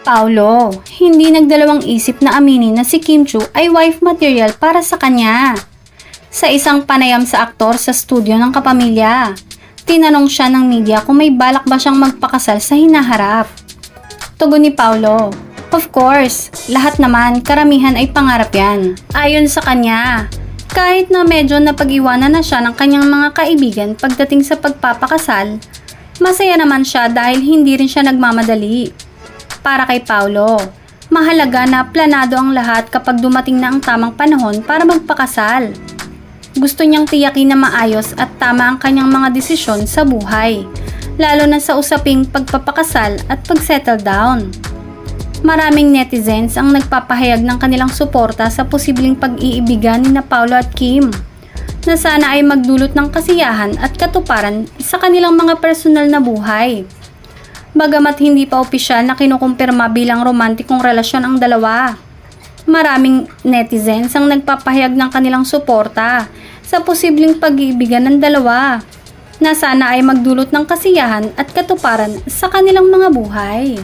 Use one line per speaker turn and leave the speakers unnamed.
Paolo, hindi nagdalawang isip na aminin na si Kim Chiu ay wife material para sa kanya. Sa isang panayam sa aktor sa studio ng kapamilya, tinanong siya ng media kung may balak ba siyang magpakasal sa hinaharap. Tugon ni Paolo, "Of course, lahat naman, karamihan ay pangarap yan." Ayon sa kanya, kahit na medyo napag-iwanan na siya ng kanyang mga kaibigan pagdating sa pagpapakasal, masaya naman siya dahil hindi rin siya nagmamadali. Para kay Paolo, mahalaga na planado ang lahat kapag dumating na ang tamang panahon para magpakasal. Gusto niyang tiyakin na maayos at tama ang kanyang mga desisyon sa buhay, lalo na sa usaping pagpapakasal at pag-settle down. Maraming netizens ang nagpapahayag ng kanilang suporta sa posibleng pag-iibigan ni Paolo at Kim, na sana ay magdulot ng kasiyahan at katuparan sa kanilang mga personal na buhay. Bagamat hindi pa opisyal na kinukumpirma bilang romantikong relasyon ang dalawa, maraming netizens ang nagpapahayag ng kanilang suporta sa posibleng pag-iibigan ng dalawa, na sana ay magdulot ng kasiyahan at katuparan sa kanilang mga buhay.